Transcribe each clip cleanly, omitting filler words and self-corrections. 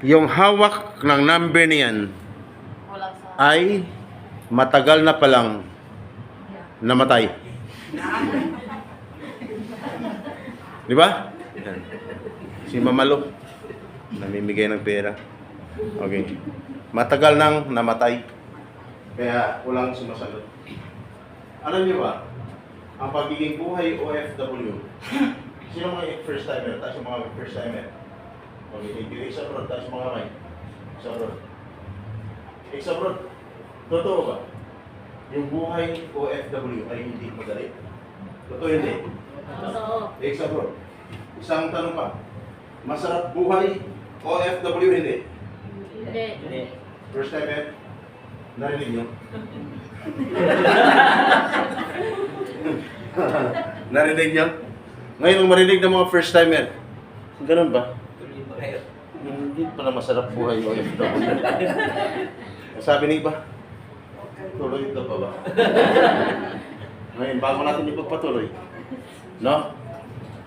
yung hawak ng number niyan Wala sa... ay matagal na palang namatay. Di ba? Yan. Si Mamalo, namimigay ng pera. Okay. Matagal nang namatay. Kaya walang sumasagot. Alam niyo ba, ang pagiging buhay OFW, sino mga first timer? Tayo sa mga first timer. Okay, thank you. Isa abroad, tayo sa mga kamay. Isa abroad. Isa abroad. Totoo ba? Yung buhay OFW ay hindi madali? Totoo hindi? Oo. Isa abroad. Isang tanong pa. Masarap buhay OFW hindi? Hindi. First timer? Narinig nyo? Narinig nyo? Ngayon, ang marinig ng mga first timer, ganun ba? Hindi pala masarap buhay OFW. Sabi ni iba, tuloy ito pa ba? Ngayon, bago natin ipagpatuloy, no?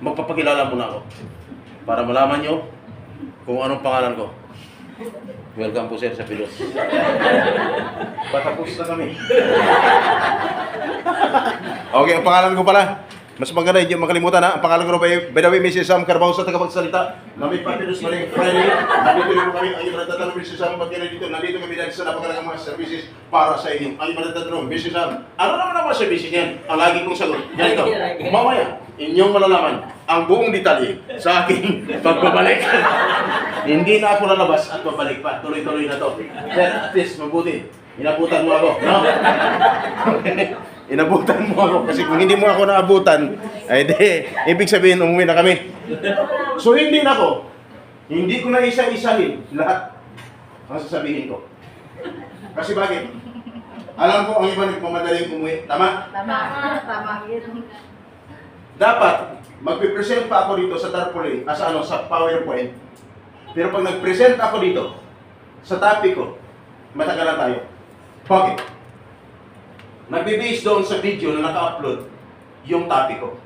Magpapakilala muna ako para malaman nyo kung anong pangalan ko. Welcome po sir sa Pilos. Patapos na kami. Okay, ang pangalan ko pala. Mas maganda, hindi makalimutan ha. Ang pangalan ko by the way, Mrs. Sam Carbaho sa tagapagsalita. Nami Papilos Maring Friday. Nandito rin po kami. Ang iba nagtatanong, Mrs. Sam, ba't kayo dito? Nandito kami dahil sa napakalagang mga services para sa inyo. Ang iba nagtatanong, Mrs. Sam, ano naman ang mga services niyan? Ang lagi kong sagot. Ganito, mamaya, inyong malalaman ang buong detalye sa aking pagbabalik. Hindi na ako lalabas at babalik pa. Tuloy-tuloy na to. Sir, at least, mabuti. Inabutan mo ako, no? Inabutan mo ako. Kasi kung hindi mo ako naabutan, ay di, ibig sabihin, umuwi na kami. So, hindi na ako. Hindi ko na isa-isahin lahat ang sasabihin ko. Kasi bakit? Alam ko, ang iba nagmamadaling umuwi. Tama? Tama. Tama. Dapat, magpipresent pa ako dito sa tarpaulin, sa PowerPoint. Pero pag nag-present ako dito, sa topic ko, matagalan tayo. Okay. Nagbe-base doon sa video na naka-upload yung topic ko.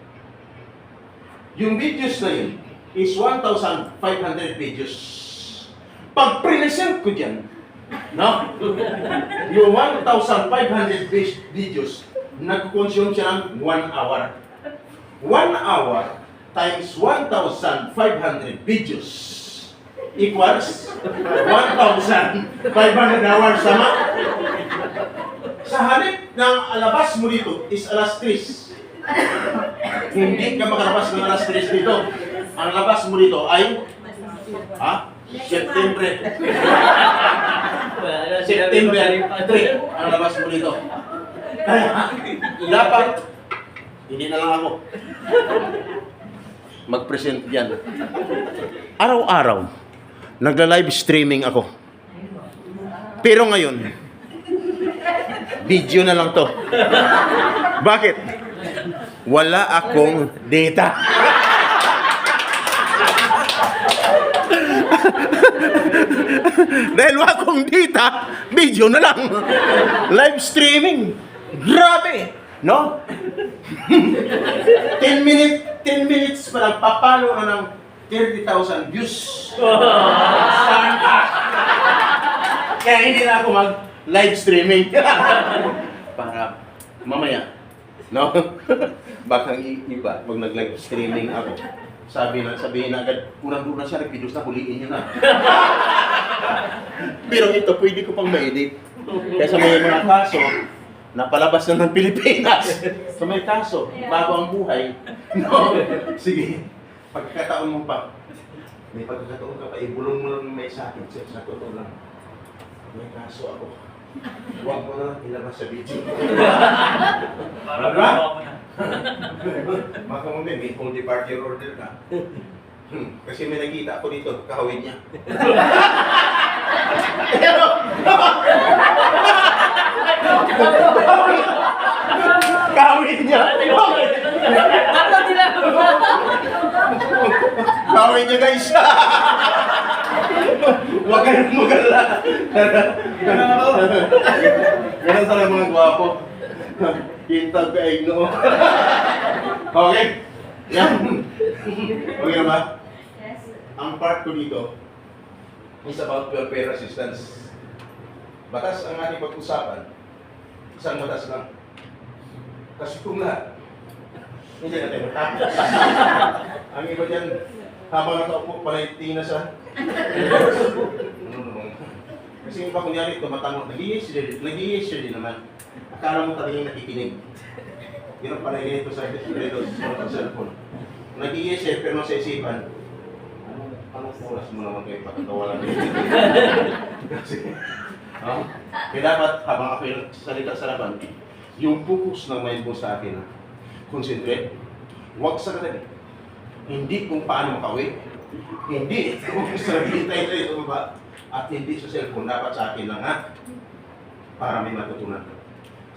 Yung videos na yun is 1,500 videos. Pag present ko dyan, no? Yung 1,500 videos, nag-consume siya ng 1 hour. 1 hour times 1,500 videos equals 1,500 hours, tama? Sa halip ng alabas mo dito is alas 3. Hindi ka makalabas ng alas 3 dito. Ang labas mo dito ay September. September 3 ang labas mo dito. Dapat hindi na lang ako mag-present yan. Araw-araw, nagla-live streaming ako. Pero ngayon, video na lang to. Bakit? Wala akong data. Dahil wala akong data, video na lang. Live streaming. Grabe. No? 10 minutes pa lang, papalo na ng 30,000 views. Kaya hindi na ako mag-live streaming. Para mamaya, no? Baka iba, pag nag-live streaming ako, sabihin na agad, unang-una siya, nag-videos na, huliin niyo na. Pero ito, pwede ko pang ma-edit. Kaya sa may mga kaso, napalabas na ng Pilipinas. So may kaso, bago ang buhay. No? Sige, pagkakataon mo pa. May pagkakataon ka pa, ibulong mo lang may sakit. Sa totoo lang. May kaso ako. Huwag mo na ilabas sa video. Diba? Maka mo may full departure order ka. Kasi may nakita ako dito, kahawin niya. Kahawin niya. Kahawin niya guys. Huwag kayong magala. Yan sa mga gwapo. Kintag ka igno. Okay? Yan. Okay na ba? Ang part ko dito, is about welfare assistance. Batas ang ating pag-usapan, isang batas lang. Kasi kung lahat, hindi natin matapos. Ang iba dyan, habang nakaupo, palay-tina sa... Kasi yung iba kunyari, tumatango, nag-iis siya din naman. Akala mo talagang nakikinig. Yun ang palay nito sa cellphone. Nag-iis siya, pero sa isipan, anong oras mo naman kayo patatawalan dito? Kasi, kaya dapat, habang ako yung salita sa laban, yung focus ng mind mo sa akin, concentrate, huwag sa kadali. Hindi kung paano makawin, hindi kung sa hintay tayo sa baba, at hindi sa cellphone, dapat sa akin lang ha, para may matutunan.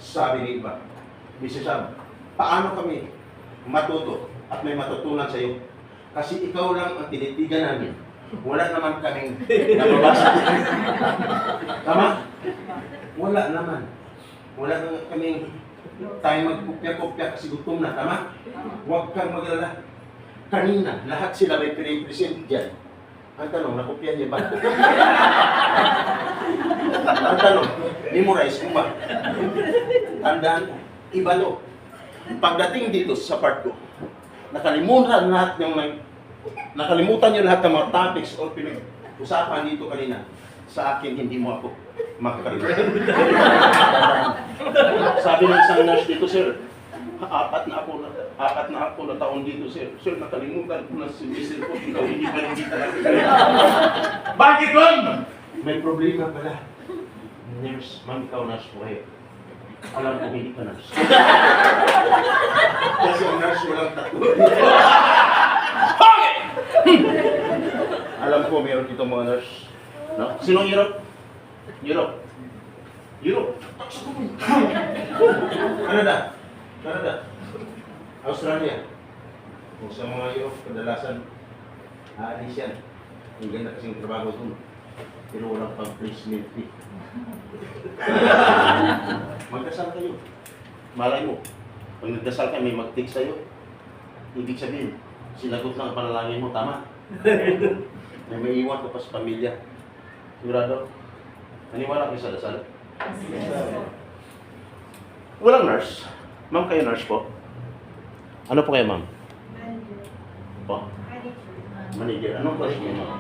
Sabi ni iba, Mr. Sam, paano kami matuto at may matutunan sa iyo? Kasi ikaw lang ang tinitigan namin. Wala naman kaming nababasa. Tama? Wala naman. Wala naman kaming tayo magkopya-kopya kasi gutom na. Tama? Huwag kang maglala. Kanina, lahat sila may pre-present dyan. Ang tanong, nakopya niya ba? Ang tanong, memorize mo ba? Tandaan mo, iba to. Pagdating dito sa part ko, nakalimutan niyo lahat ng mga topics o pinag-usapan dito kanina. Sa akin, hindi mo ako makakalimutan. Sabi ng isang nurse dito, sir, apat na ako na taon dito, sir. Sir, nakalimutan ko na si Mr. ko. Ikaw hindi pa rin kita lang. Bakit yun? May problema pala. Nurse, ma'am, ikaw nurse po eh. Alam ko hindi ka nurse. Kasi ang nurse walang tatlo. Okay! Alam ko meron dito mga nurse. No? Sinong Europe? Europe. Canada. Australia. Kung sa mga Europe, kadalasan, aalis yan. Ang ganda kasing trabaho doon. Pero walang pang placement fee. Magdasal kayo. Malay mo, pag nagdasal ka, may mag-take sa'yo. Ibig sabihin, sinagot lang ang panalangin mo, tama? May iwan ka pa sa pamilya. Sigurado? Naniwala kayo sa dasal? Walang nurse. Ma'am, kayo nurse po? Ano po kayo, ma'am? Po? Manager. Anong course mo, ma'am?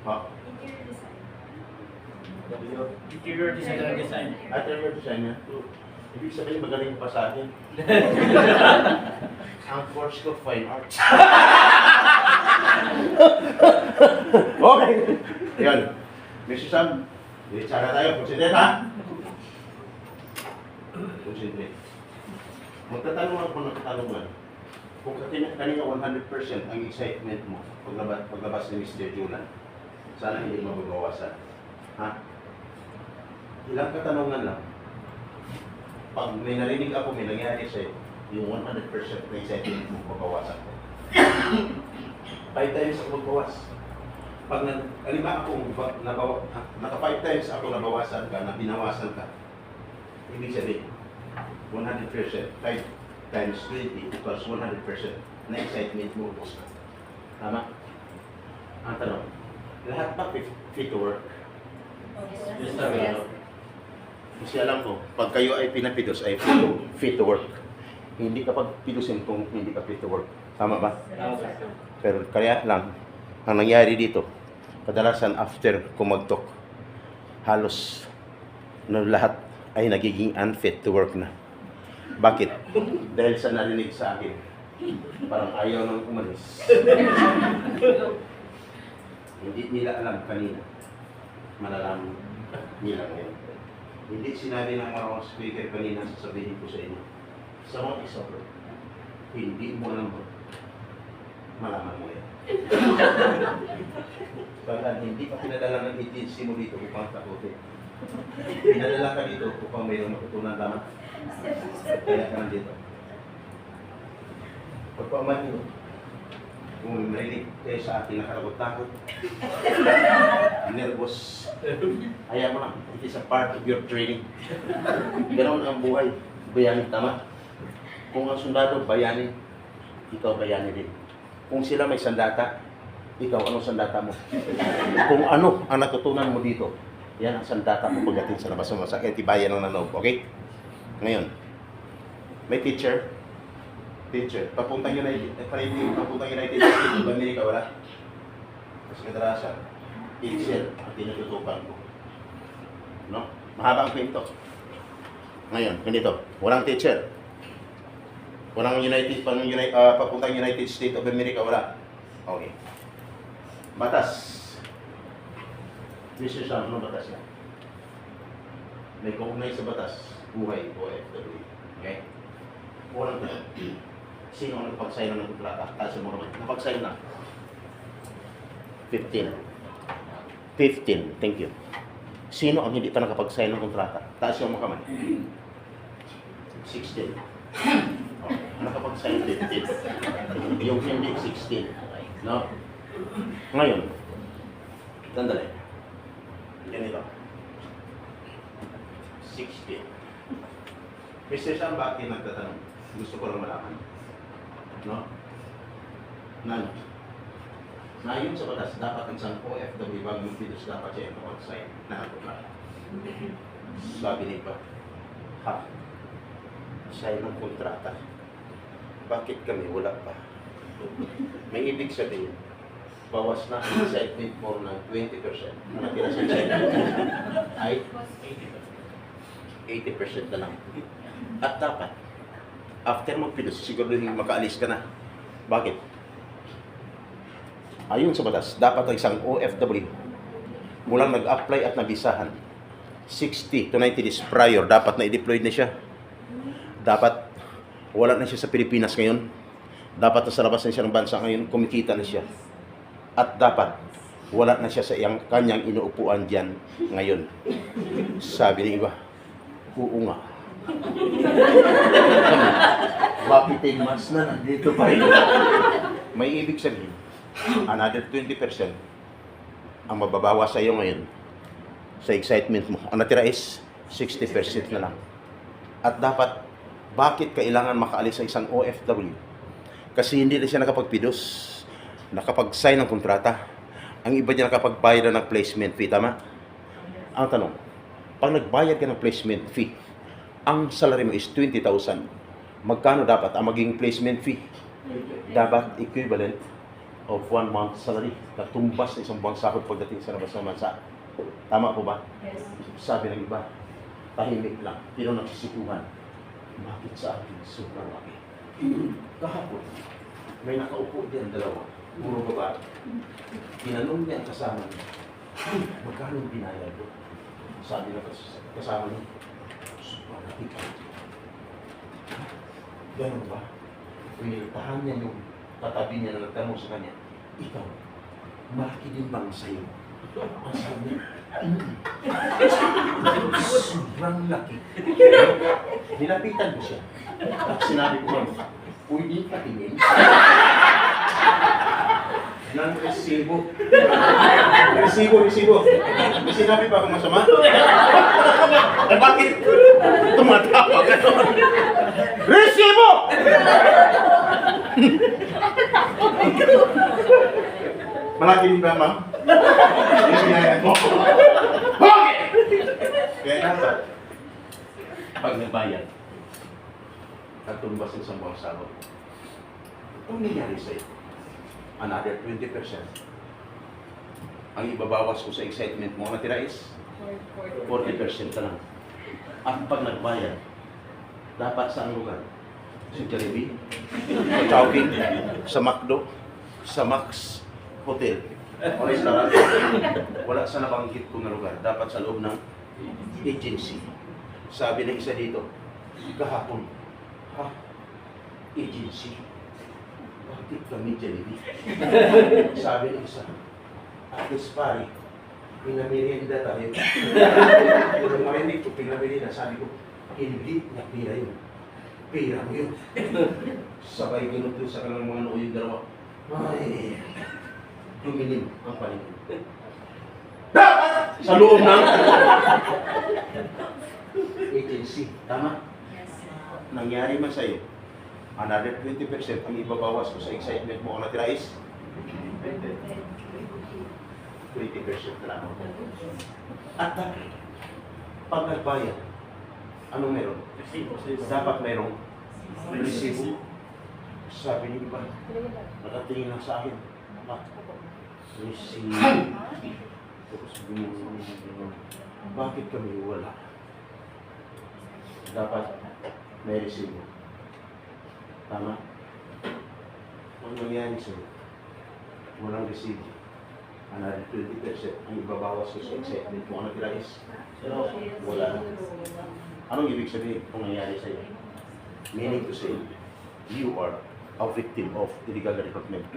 Ha? Interior design and design. Interior design niya? Ibig sabihin, magaling pa sa akin. Ang course ko, fine arts. Okay. Yan. Mr. Sam, diretsara tayo. Concentrate ha? Concentrate. Magtatanong ako ng katanungan. Kung kanina 100% ang excitement mo paglabas ni Mr. Julan, sana hindi mababawasan. Ha? Ilang katanungan lang. Pag may narinig ako, may nangyari sa'yo, yung 100% na excitement mo, mabawasan ko. 5 times ako magbawas. Pag alima ako, naka 5 times ako nabawasan ka, na binawasan ka, ibig sabihin, 100%, 5 times 20 equals 100% na excitement mo, ubos ka. Tama? Ang tanong, lahat pa fit to work? Yes, sir. Kasi alam ko, pag kayo ay pinapidos, ay fit to work. Hindi ka pagpidusin kung hindi ka fit to work. Tama ba? Pero kaya lang, ang nangyari dito, kadalasan after kumagtok, halos na lahat ay nagiging unfit to work na. Bakit? Dahil sa narinig sa akin, parang ayaw nang umalis. Hindi nila alam kanina. Malalaman nila ngayon. Hindi sinabi ng mga speaker kanina, sasabihin ko sa inyo. Sa mga isa-pro, hindi mo alam mo. Malaman mo yan. Pagkat hindi pa pinadala ng agency mo dito upang takutin. Pinadala ka dito upang mayroong matutunan tama. Kaya ka nandito. Pagpaman nyo, kung narinig kayo sa atin nakaragot-takot, nervous, ayaw mo lang, it is a part of your training. Ganon ang buhay, bayani, tama? Kung ang sundalo, bayani, ikaw bayani din. Kung sila may sandata, ikaw, anong sandata mo? Kung ano ang natutunan mo dito, yan ang sandata mo pagdating sa labas mo sa tibayan ng nanog, okay? Ngayon, may teacher, papuntang United States of America, wala? Kasi kadalasan, teacher ang tinututukan ko. No? Mahaba ang kwento. Ngayon, ganito, walang teacher. Walang papuntang United States of America, wala. Okay. Batas. Mr. Sam, ano batas yan? May kaugnay sa batas. Buhay, OFW. Okay? Walang tanong. Sino ang nagpag-sign ng kontrata? Taas mo naman. Napag-sign na. 15. Thank you. Sino ang hindi pa nakapag-sign ng kontrata? Taas yung mga kamay. 16. Okay. Nakapag-sign 15. Yung hindi 16. No? Ngayon, tandali. Ganito. 16. Mr. Sam, bakit nagtatanong? Gusto ko lang malaman. No? Nano? Nayon sa batas, dapat ang isang OFW bagong pilos dapat siya yung kapag-sign na kontrata. Sabi ni ba? Ha? Sign ng kontrata. Bakit kami wala pa? May ibig sabihin, bawas na ang excitement mo ng 20%. Ang natira sa excitement ay 80% na lang. At dapat, after magpilos, siguro yung makaalis ka na. Bakit? Ayon sa batas, dapat ang isang OFW mulang nag-apply at nabisahan 60 to 90 days prior, dapat na i-deployed na siya. Dapat wala na siya sa Pilipinas ngayon. Dapat na sa labas na siya ng bansa ngayon, kumikita na siya. At dapat wala na siya sa kanyang inuupuan diyan ngayon. Sabi ng iba, oo nga. Bakit 10 months na nandito pa rin? May ibig sabihin, another 20% ang mababawas sa iyo ngayon sa excitement mo. Ang natira is 60% na lang. At dapat, bakit kailangan makaalis sa isang OFW? Kasi hindi na siya nakapagpidos, nakapag-sign ng kontrata. Ang iba niya nakapagbayad ng placement fee, tama? Ang tanong, pag nagbayad ka ng placement fee, ang salary mo is 20,000. Magkano dapat ang maging placement fee? Dapat equivalent of 1 month salary. Katumbas na isang buwang sahod pagdating sa labas ng bansa. Tama po ba? Yes. Sabi ng iba, tahimik lang, pero nagsisikuhan. Bakit sa akin sobrang laki? Kahapon, may nakaupo diyan dalawa, puro babae. Tinanong niya ang kasama niya, magkano ang binayad ko? Sabi na kasama niya, sobrang laki ka. Ganun ba? Pinilitahan niya yung tatabi niya na nagtanong sa kanya, ikaw, malaki din bang sa'yo? Ang sabi niya, sobrang laki. Nilapitan ko siya. At sinabi ko, pwede ka tingin. Nang resibo. Resibo. Sinabi pa akong masama? Eh bakit tumatawa ka doon? Resibo! Malaki din ba, ma'am? Yung mo. Okay! Kaya dapat, pag nagbayad, at tumbas ng isang buwang sahod, ang nangyari sa'yo, another 20%. Ang ibabawas ko sa excitement mo, natira is 40% na lang. At pag nagbayad, dapat sa lugar? Sa Jollibee, sa Chowking, sa McDo, sa Max Hotel, o restaurant. Wala sa nabanggit ko na lugar. Dapat sa loob ng agency. Sabi ng isa dito, kahapon, ha? Agency? Bakit kami Jollibee? Sabi ng isa, at least pare, pinamerienda tayo. Pero marinig ko, pinamerienda, sabi ko, hindi na pira yun. Pira mo yun. Sabay ganun doon sa kanilang mga noo yung dalawa. Ay, dumilim ang paningin. Dapat! Sa loob ng agency. Tama? Nangyari man sa'yo, another 20% ang ibabawas ko sa excitement mo. Ang natira is 20% na lang. At pag nagbayad, anong meron? Dapat merong resibo. Sabi ni iba, nakatingin lang sa akin. Resibo. Tapos bakit kami wala? Dapat may resibo. Tama? Ang nangyari sa'yo, walang resibo. Another 20% ang ibabawas ko sa excitement kung ano tira is wala na. Anong ibig sabihin kung nangyari sa'yo? Meaning to say, you are a victim of illegal recruitment.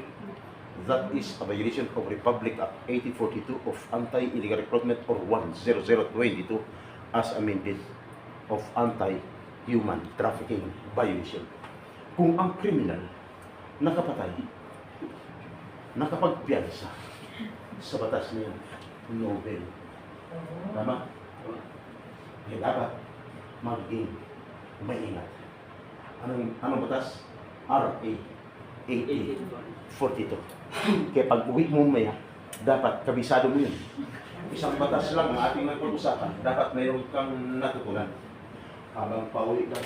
That is a violation of Republic Act 1842 of Anti-Illegal Recruitment or 10022 as amended of Anti-Human Trafficking Violation. Kung ang kriminal nakapatay, nakapagpiyansa sa batas niya, Nobel. Tama? Eh dapat maging maingat. Anong batas? RA 1842. Kaya pag uwi mo maya, dapat kabisado mo yun. Isang batas lang ang ating nagpag-usapan. Dapat mayroon kang natutunan. Habang pauwi ka,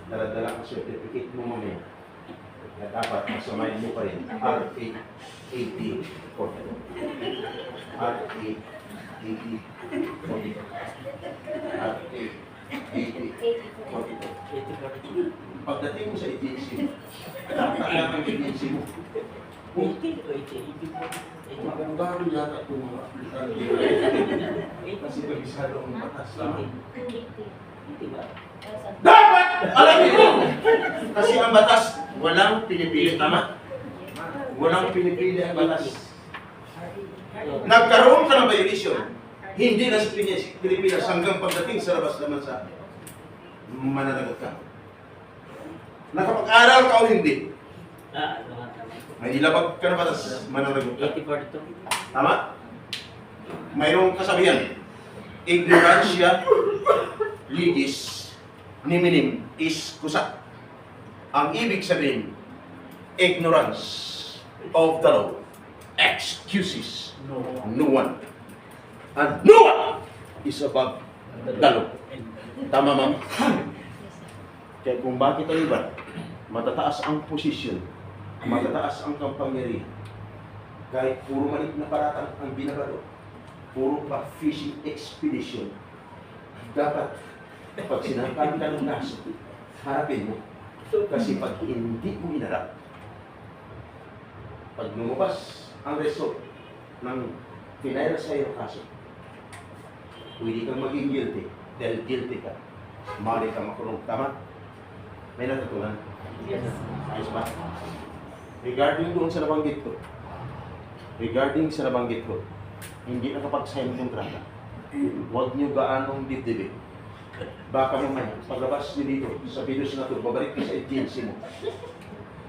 daladala ang certificate mo mamaya. At dapat masamayin mo pa rin RA 1842. RA 1842. RA 1842. Pagdating mo sa agency mo, dapat ang agency mo. Magandang yata itong mga aplikante. Kasi kabisado ang batas lang. Dapat! Alamin mo! Kasi ang batas, walang pinipili. Tama? Walang pinipili ang batas. Nagkaroon ka ng violation. Hindi na sa Pilipinas hanggang pagdating sa labas naman sa mananagot ka. Nakapag-aral ka o hindi? May ilabag ka na batas, mananagot ka. Tama? Mayroong kasabihan. Ignorancia legis niminim is kusa. Ang ibig sabihin, ignorance of the law excuses no one. And no one is above the law. Tama, ma'am? Kaya kung bakit ang iba, matataas ang posisyon, matataas ang kapangyarihan, kahit puro maliit na paratang ang binabalo, puro pa fishing expedition, dapat pag sinampahan ka ng kaso, harapin mo. Kasi pag hindi mo inarap, pag lumabas ang result ng pinayra sa iyo kaso, pwede kang maging guilty dahil guilty ka. Mali ka makulong. Tama? May natutunan? Yes. Ayos ba? Regarding doon sa nabanggit ko, hindi nakapag-sign ng kontrata. Huwag niyo gaanong dibdibin. Baka mamaya, paglabas niyo dito, sa videos na ito, babalik ka sa agency mo.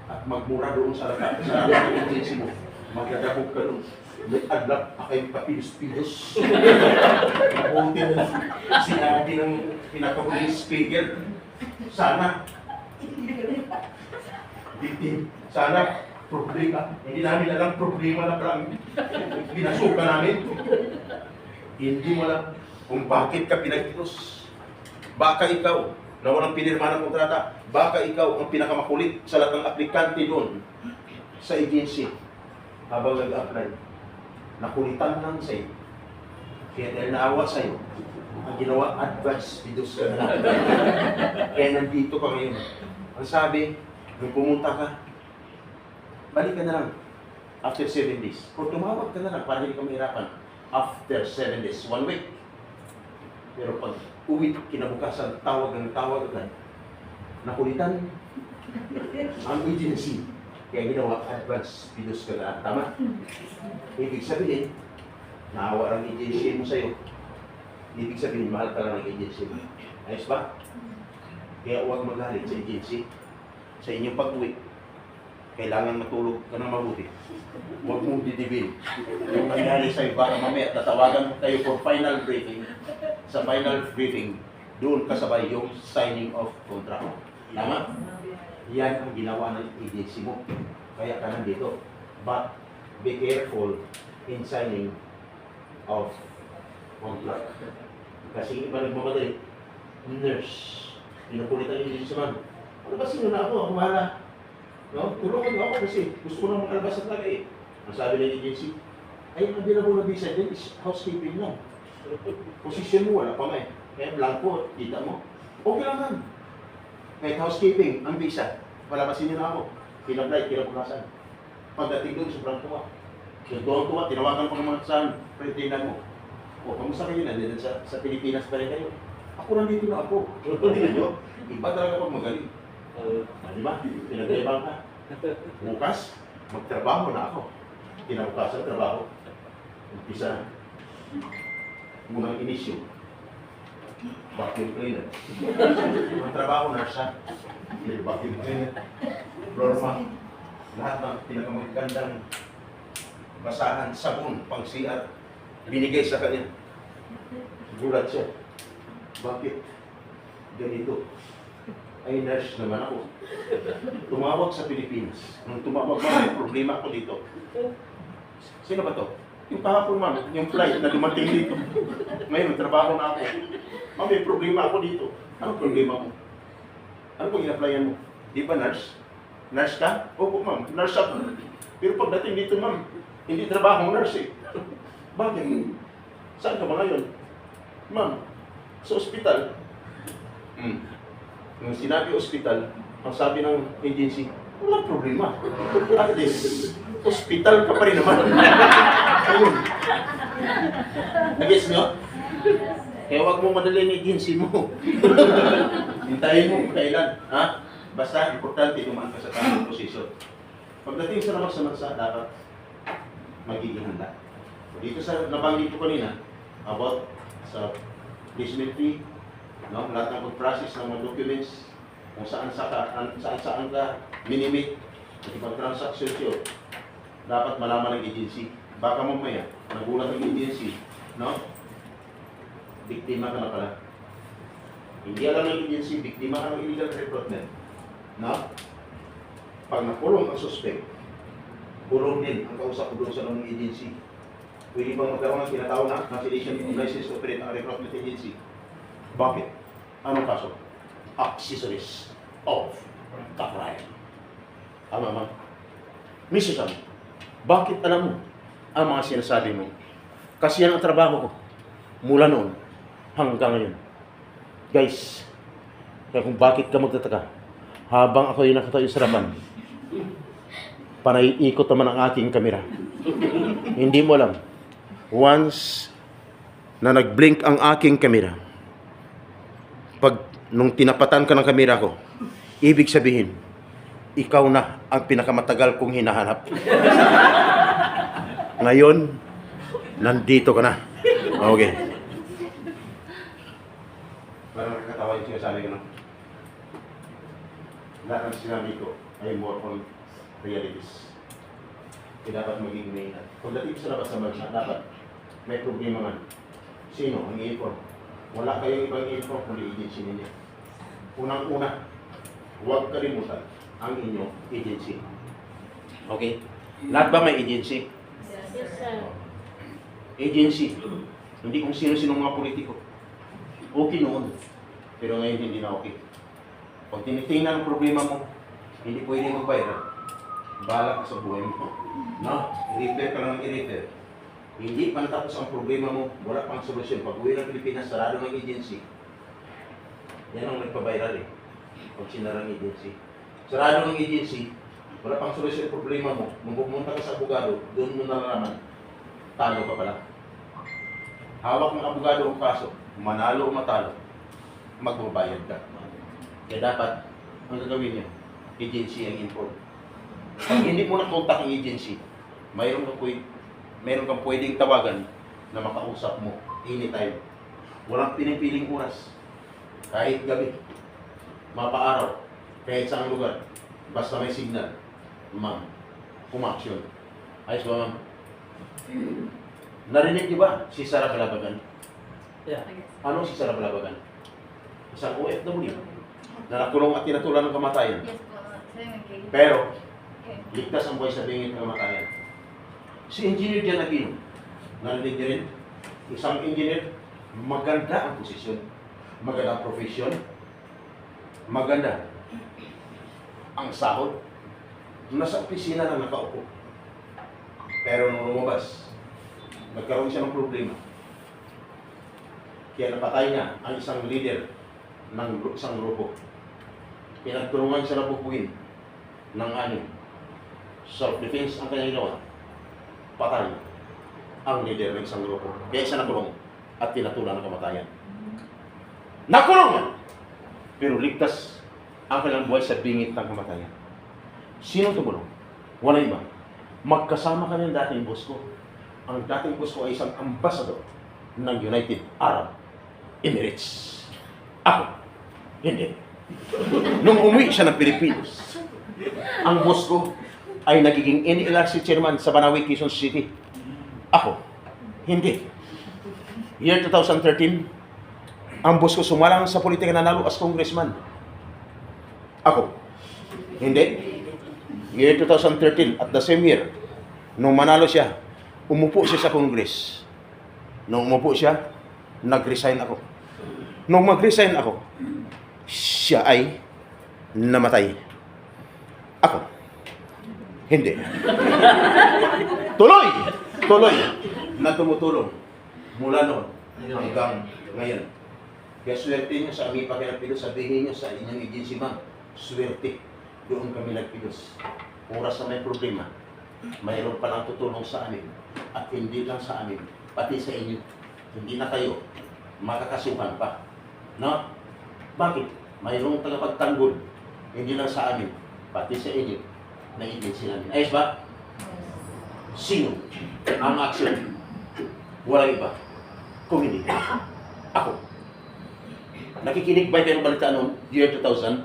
At magmura doon sa agency mo. Magdadabog ka doon. May adlap pa kayong papilos-pilos. Mabuti na sinabi ng pinakahuling speaker. Sana victim. Sana problema. Hindi namin alam problema na parang pinasuka namin. Hindi mo alam kung bakit ka pinagkilos. Baka ikaw na walang pinirma ng kontrata. Baka ikaw ang pinakamakulit sa lahat ng aplikante doon sa agency habang nag-apply. Nakulitan lang sa'yo. Kaya dahil naawa sa'yo, ang ginawa, advance videos ka na. Kaya nandito ka ngayon. Ang sabi, nung pumunta ka, balik ka na lang after 7 days. Kung tumawag ka na lang para hindi ka mahirapan, after 7 days, 1 week. Pero pag uwi, kinabukasan, tawag agad, nakulitan ang agency. Kaya ginawa, advance videos ka na. Tama? Ibig sabihin, naawa ang agency mo sa'yo. Ibig sabihin, mahal ka lang ng agency mo. Ayos ba? Kaya huwag magalit sa agency. Sa inyong pag-uwi, kailangan matulog ka ng mabuti. Huwag mong didibin. Yung nangyari sa'yo, baka mamaya tatawagan tayo for final briefing. Sa final briefing, doon kasabay yung signing of contract. Tama? Yan ang ginawa ng agency mo. Kaya ka nandito. But be careful in signing of contract. Kasi iba nagmamadali, nurse, pinukulit ang English naman. Ano ba sino na ako? Ako bahala. No? Tulungan mo ako kasi gusto ko nang makalabas sa talaga eh. Ang sabi ng agency, ay ang available na visa din is housekeeping lang. Position mo, wala pa nga eh. Kaya blanco, kita mo. Okay lang man. Kahit housekeeping, ang visa, palabasin niyo na ako. Kinablay, kinabukasan. Pagdating doon, sobrang tuwa. Tuwa, tinawagan ko ng mga saan, pretenda mo. O, kamusta kayo? Nandito sa Pilipinas pa rin kayo. Ako nandito na ako. Tingnan nyo, iba talaga pag magaling. Di ba? Pinag-ibang ka. Bukas, magtrabaho na ako. Kinabukasan, trabaho. Umpisa na. Munang inisyo. Vacuum cleaner. Ang trabaho na siya. Vacuum cleaner. Floor mat. Lahat ng pinakamagandang basahan, sabon, pang CR. Binigay sa kanya. Gulat siya. Bakit? Ganito. Ay, nurse naman ako. Tumawag sa Pilipinas. Nung tumawag, may problema ako dito. Sino ba to? Yung kahapon, ma'am, yung flight na dumating dito. Ngayon, trabaho na ako. Ma'am, may problema ako dito. Anong problema mo? Ano pong in-applyan mo? Di ba nurse? Nurse ka? Opo, ma'am. Nurse ako. Pero pagdating dito, ma'am, hindi trabaho nurse eh. Bakit? Saan ka ba ngayon? Ma'am, sa ospital. Nung sinabi ospital, ang sabi ng agency, walang problema. At least, ospital ka pa rin naman. Ayun. Nag-guess nyo? Kaya huwag mo madali ng agency mo. Hintayin mo kung kailan. Ha? Basta, importante dumaan ka sa tamang posisyon. Pagdating sa labas sa bansa, dapat magiging handa. Dito sa nabanggit ko kanina, about sa placement fee, no? Lahat ng pag-process ng mga documents, kung saan ka minimit, nakipag-transaction siyo, dapat malaman ng agency. Baka mamaya, nagulat ng agency, no? Biktima ka na pala. Hindi alam ng agency, biktima ka ng illegal recruitment. No? Pag nakulong ang suspect, kulong din ang kausap ko doon sa ng agency. Pwede bang magkaroon ng tinatawag na cancellation of license to operate ang recruitment agency? Bakit? Anong kaso? Accessories of the crime. Tama ba? Mrs. Sam, bakit alam mo ang mga sinasabi mo? Kasi yan ang trabaho ko. Mula noon hanggang ngayon. Guys, kaya kung bakit ka magtataka, habang ako yung nakatayo sa harapan, panay-ikot naman ang aking kamera. Hindi mo alam, once na nag-blink ang aking kamera, pag nung tinapatan ka ng kamera ko, ibig sabihin, ikaw na ang pinakamatagal kong hinahanap. Ngayon, nandito ka na. Okay. Parang nakakatawa yung sinasabi ko na. Lahat ng sinabi ko ay more on realities. Kaya dapat maging may pagdating sa labas sa bansa, dapat may problema man. Sino ang i-inform? Wala kayong ibang i-inform kundi agency ninyo. Unang-una, huwag kalimutan ang inyong agency. Okay? Lahat ba may agency? Yes, sir. Agency. Hindi kung sino-sino mga politiko. Okay noon. Pero ngayon hindi na okay. Pag tinitingnan ang problema mo, hindi pwede mag-viral. Bahala ka sa buhay mo. No? I-refer ka lang ng i-refer. Hindi pa natapos ang problema mo, wala pang solusyon. Pag uwi ng Pilipinas, sarado ng agency. Yan ang nagpa-viral eh. Pag sinara ng agency. Sarado ng agency, wala pang solusyon ang problema mo. Nung pumunta ka sa abogado, doon mo nalalaman. Talo ka pala. Hawak ng abogado ang kaso, manalo o matalo, magbabayad ka. Kaya dapat, ang gagawin niyo, agency ang inform. Pag hindi mo na-contact ang agency, mayroon kang pwedeng tawagan na makausap mo anytime. Walang pinipiling oras. Kahit gabi, mapaaraw, kahit saang lugar, basta may signal, ma'am, umaksyon. Ayos ba, ma'am? Narinig niyo ba si Sara Balabagan? Yeah. Ano si Sara Balabagan? Isang OFW na nakulong at tinatulan ng kamatayan. Yes po. Sir, okay. Pero, ligtas ang buhay sa bingit ng kamatayan. Si Engineer Jan Aquino, narinig niyo rin, isang engineer, maganda ang posisyon, maganda ang profesyon, maganda ang sahod, nasa opisina lang nakaupo. Pero nung lumabas, nagkaroon siya ng problema. Kaya napatay niya ang isang leader ng isang grupo. Pinagtulungan siya na bukuin ng anim. Self-defense ang kanyang ginawa. Patay ang leader ng isang grupo. Kaya siya nakulong at pinatulan ng kamatayan. Nakulong niya! Pero ligtas ang kanyang buhay sa bingit ng kamatayan. Sino tumulong? Wala iba. Magkasama kami ng dating boss ko. Ang dating boss ko ay isang ambassador ng United Arab Emirates. Ako, hindi. Nung umuwi siya ng Pilipinas, ang boss ko ay nagiging NLRC chairman sa Banawi, Quezon City. Ako, hindi. Year 2013, ang boss ko sumalang sa politika, nanalo as congressman. Ako, hindi. Year 2013, at the same year, nung manalo siya, umupo siya sa Congress. Nung umupo siya, nag-resign ako. Nung mag-resign ako, siya ay namatay. Ako, hindi. Tuloy na tumutulong mula noon hanggang ngayon. Kaya swerte niyo sa aming pagkinapilos, sabihin niyo sa inyong agency, ma'am, swerte. Doon kami nagpilos. Oras na may problema, mayroon pa lang tutulong sa amin. At hindi lang sa amin, pati sa inyo. Hindi na kayo makakasuhan pa. No? Bakit? Mayroong tagapagtanggol. Hindi lang sa amin, pati sa inyo, na agency namin. Ayos ba? Sino ang action? Walang iba. Kung hindi. Ako. Nakikinig ba kayo ng balita noong year 2000?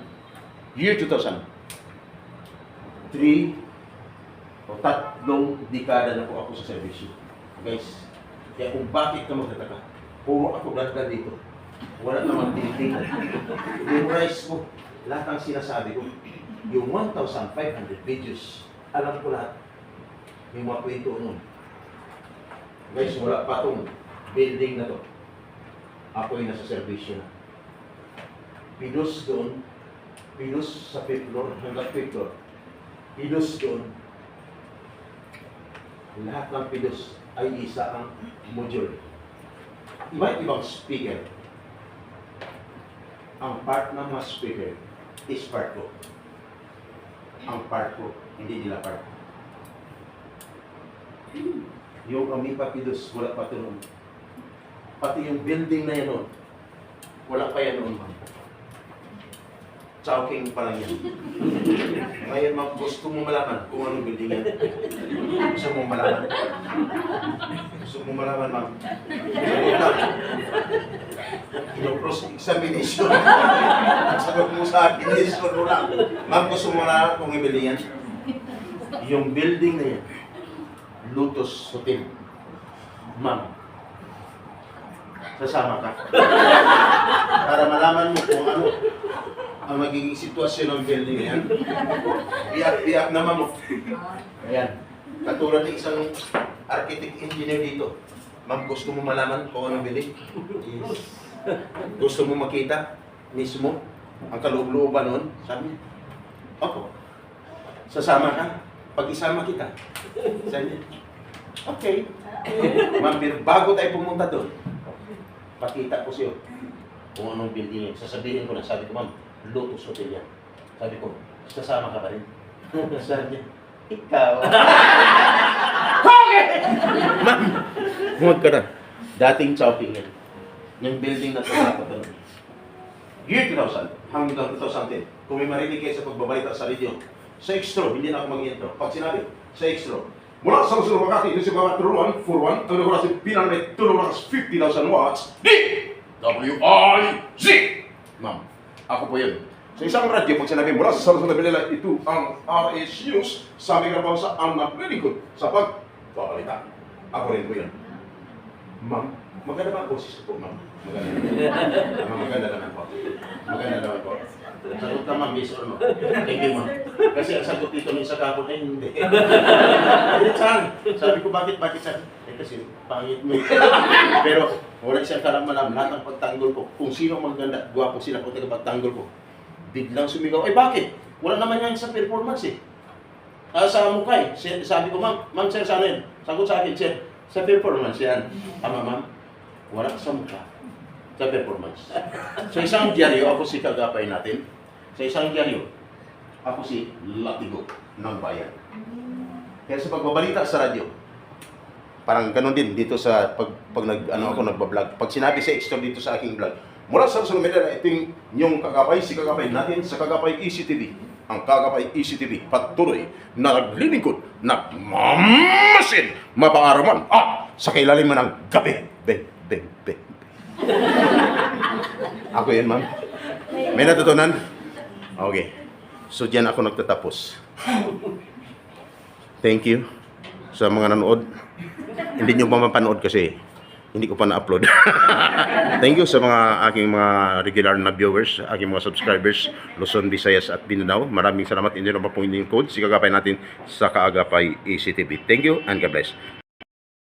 Year 2000. 3 o 3 dekada na po ako sa servisyo. Guys, kaya kung bakit ka magtataka, puro ako blad dito. Wala namang tiniting. Memorize ko lahat ang sinasabi ko. Yung 1,500 videos, alam ko lahat. May mga kwento nun. Guys, wala pa itong building na to. Ako ay nasa servisyo na. Pidos doon, pidos sa 5th floor, hanggang 5th floor. Pidos doon. Lahat ng pidos ay isa ang module. Iba't ibang speaker. Ang part ng mga speaker is part ko. Ang part ko, hindi nila part. Yung kami pa pidos, wala pa ito noon. Pati yung building na yan noon, wala pa yan noon, ma'am. Chowking pa lang yan. Ngayon, ma'am, gusto mo malaman kung anong building yan. Gusto mo malaman? Gusto mo malaman, ma'am? Sagot lang. Cross-examination. Sagot mo sa akin, yes or no lang. Ma'am, gusto mo malaman kung yung building yan? Yung building na yan, Lotus Hotel. Ma'am, sasama ka. Para malaman mo kung ano ang magiging sitwasyon ng building na yan. Biyak-biyak naman mo. Ayan. Katulad ng isang architect engineer dito. Ma'am, gusto mo malaman kung anong building? Yes. Gusto mo makita mismo ang kaloob-looban nun? Sabi niya, opo. Sasama ka? Pag-isama kita. Sabi niya, okay. Ma'am, pero bago tayo pumunta doon, pakita ko siyo kung anong building yun. Sasabihin ko na, sabi ko, ma'am, Lotus Hotel yan. Sabi ko, sasama ka pa rin? Sabi niya, ikaw. Okay! Ma'am, huwag ka na. Dating shopping yan. Yung building na ito, dapat ito. Year 2000 hanggang 2010. Kung may marinig kayo sa pagbabalita sa radio, sa extra, hindi na ako mag-intro. Pag sinabi, sa extra, mula sa Luzon, Makati, ito si Babat Turuan, 4-1, ang nagurasi pinanay, tulong na 50,000 watts, DWIZ! Ma'am, ako po yun. Sa isang radyo, pag sinabi mula sa Luzon, ito ang RS News, sabi ka ba sa ang naglilingkod sa pagbabalita. Ako rin po yun. Ma'am, maganda ba ang boses ko, ma'am? Maganda. Maganda naman po. Maganda naman po. Sagot ka, ma'am, yes or no? Thank you, ma'am. Kasi ang sagot dito ng isa kapon ay hindi. Saan? Sabi ko, bakit saan? Eh kasi, pangit mo. Pero, wala siyang kalam-malam. Lahat ng pagtanggol ko. Kung sino maganda, gwapo sila kung pagtanggol ko. Biglang sumigaw, ay bakit? Wala naman yan sa performance eh. Sa mukha eh. Sabi ko, ma'am, sir, sana yun? Sagot sa akin, sir, sa performance yan. Tama, ma'am? Wala sa mukha. Sa performance. Sa isang dyaryo, ako si kagapay natin. Sa isang dyaryo, ako si Latigo ng bayan. Kaya sa pagbabalita sa radyo, parang ganun din dito sa pag ako nagba-vlog. Pag sinabi sa extra dito sa aking vlog, mula sa social media, ito yung kagapay, si kagapay natin sa Kagapay ECTV. Ang Kagapay ECTV patuloy na naglilingkod, nagmamasin, mapaaraman, sa kailalim ng gabi. Beng. Ako yun, ma'am. May natutunan? Okay. So, diyan ako nagtatapos. Thank you sa mga nanood. Hindi nyo pa mapanood kasi hindi ko pa na-upload. Thank you sa aking mga regular na viewers, aking mga subscribers, Luzon, Visayas at Mindanao. Maraming salamat. Hindi na pa po yung code. Si Kagapay natin sa Kaagapay ECTV. Thank you and God bless.